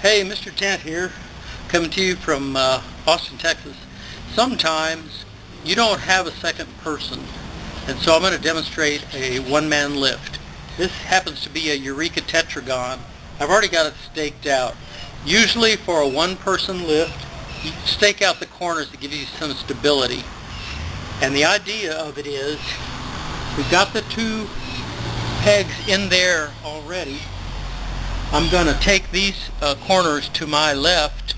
Hey, Mr. Tent here, coming to you from Austin, Texas. Sometimes you don't have a second person, and so I'm going to demonstrate a one-man lift. This happens to be a Eureka Tetragon. I've already got it staked out. Usually for a one-person lift, you stake out the corners to give you some stability. And the idea of it is, we've got the two pegs in there already. I'm going to take these corners to my left,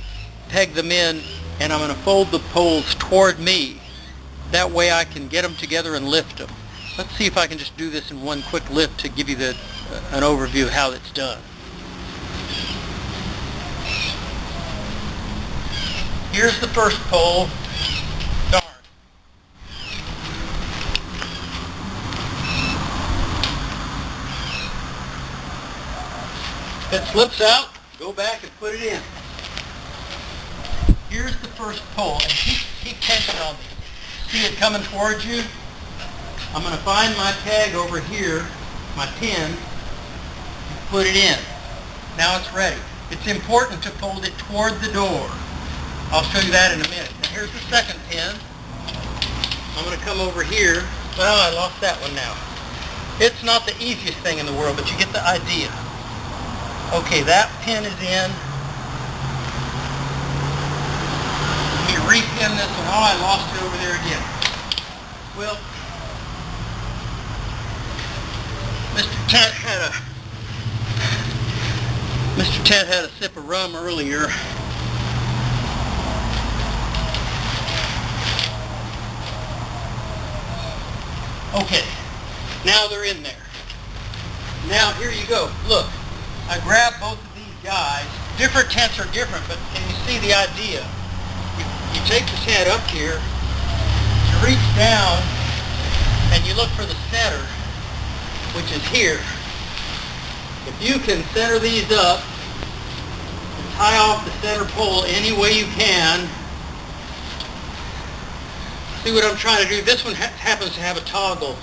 peg them in, and I'm going to fold the poles toward me. That way I can get them together and lift them. Let's see if I can just do this in one quick lift to give you an overview of how it's done. Here's the first pole. Darn. If it slips out, go back and put it in. Here's the first pole, and keep tension on these. See it coming towards you? I'm going to find my peg over here, my pin, and put it in. Now it's ready. It's important to fold it toward the door. I'll show you that in a minute. Now here's the second pin. I'm going to come over here. Well, I lost that one now. It's not the easiest thing in the world, but you get the idea. Okay, that pin is in. Let me repin this one. Oh, I lost it over there again. Well, Mr. Tent had a sip of rum earlier. Okay, now they're in there. Now here you go. Look. I grab both of these guys. Different tents are different, but can you see the idea? You take the tent up here, you reach down, and you look for the center, which is here. If you can center these up and tie off the center pole any way you can, see what I'm trying to do? This one happens to have a toggle.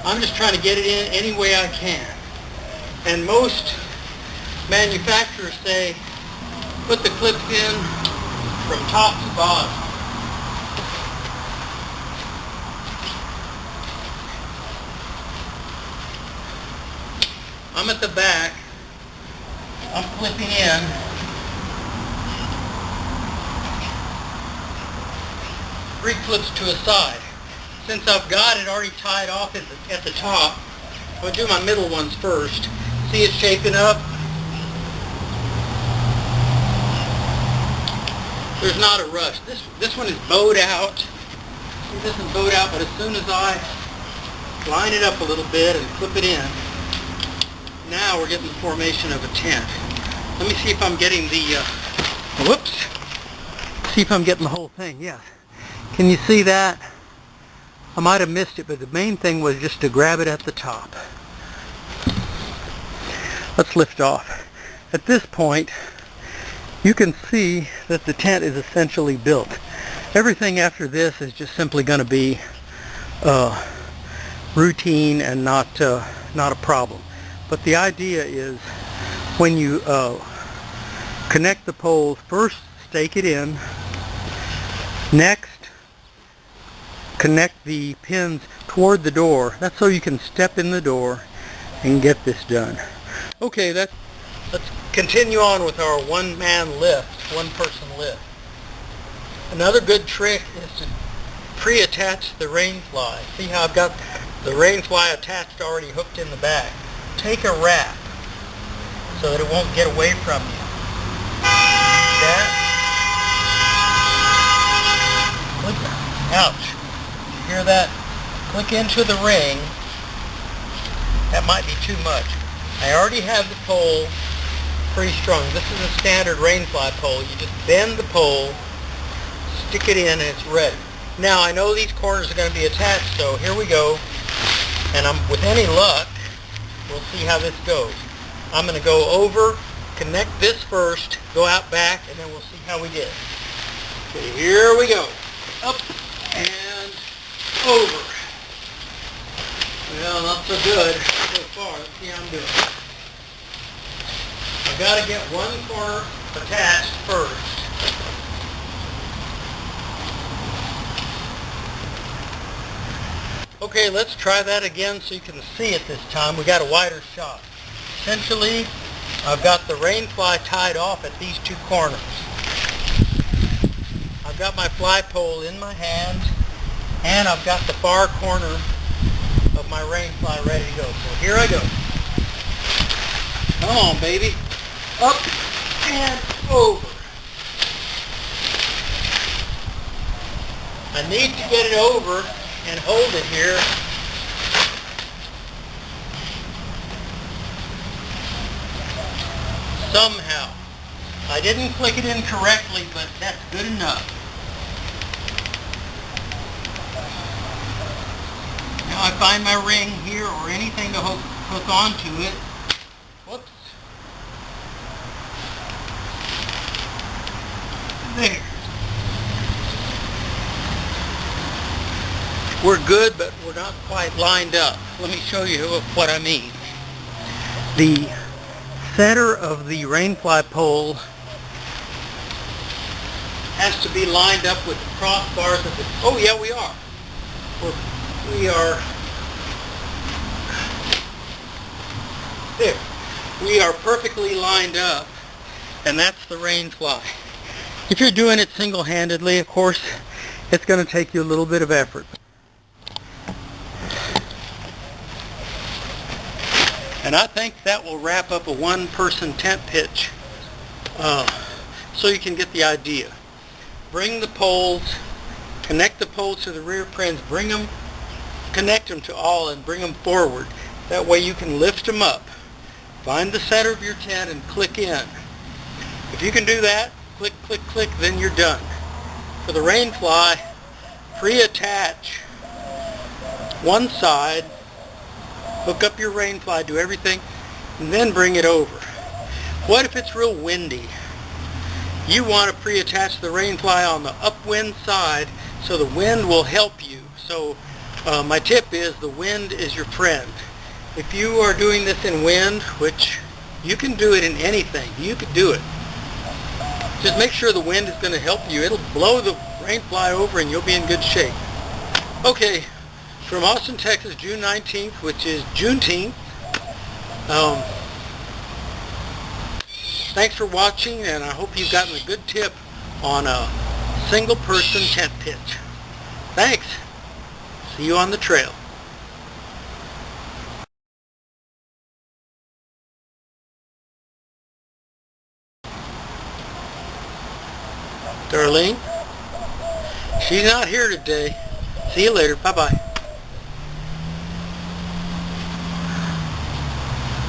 I'm just trying to get it in any way I can. And most manufacturers say put the clips in from top to bottom. I'm at the back. I'm clipping in. Three clips to a side. Since I've got it already tied off at the top, I'm going to do my middle ones first. See it shaping up? There's not a rush. This one is bowed out. See, this is bowed out, but as soon as I line it up a little bit and clip it in, now we're getting the formation of a tent. Let me see if I'm getting the, whoops. See if I'm getting the whole thing. Yeah. Can you see that? I might have missed it, but the main thing was just to grab it at the top. Let's lift off. At this point, you can see that the tent is essentially built. Everything after this is just simply going to be routine and not a problem. But the idea is when you connect the poles, first stake it in, next connect the pins toward the door. That's so you can step in the door and get this done. Okay, let's continue on with our one-man lift, one-person lift. Another good trick is to pre-attach the Rainfly. See how I've got the Rainfly attached already hooked in the back. Take a wrap so that it won't get away from you. That. Ouch. You hear that? Click into the ring. That might be too much. I already have the pole pre-strung. This is a standard Rainfly pole. You just bend the pole, stick it in, and it's ready. Now I know these corners are going to be attached, so here we go. And with any luck, we'll see how this goes. I'm going to go over, connect this first, go out back, and then we'll see how we did. Okay, here we go. Up and over. Well, not so good so far. Let's see how I'm doing. I've got to get one corner attached first. Okay, let's try that again so you can see it this time. We got a wider shot. Essentially, I've got the Rainfly tied off at these two corners. I've got my fly pole in my hand, and I've got the far corner of my Rainfly ready to go. So here I go. Come on, baby. Up and over. I need to get it over and hold it here. Somehow. I didn't click it in correctly, but that's good enough. Now I find my ring here or anything to hook onto it. Whoops. There. We're good, but we're not quite lined up. Let me show you what I mean. The center of the Rainfly pole has to be lined up with the crossbars of the... Oh yeah, we are. We are... There. We are perfectly lined up, and that's the Rainfly. If you're doing it single-handedly, of course, it's going to take you a little bit of effort. And I think that will wrap up a one-person tent pitch, so you can get the idea. Bring the poles, connect the poles to the rear pins, connect them to all and bring them forward. That way you can lift them up. Find the center of your tent and click in. If you can do that, click, click, click, then you're done. For the Rainfly, pre-attach one side, hook up your Rainfly, do everything, and then bring it over. What if it's real windy? You want to pre-attach the Rainfly on the upwind side so the wind will help you. So my tip is the wind is your friend. If you are doing this in wind, which you can do it in anything, you could do it. Just make sure the wind is going to help you. It'll blow the Rainfly over and you'll be in good shape. Okay. From Austin, Texas, June 19th, which is Juneteenth. Thanks for watching, and I hope you've gotten a good tip on a single-person tent pitch. Thanks. See you on the trail. Darlene? She's not here today. See you later. Bye-bye.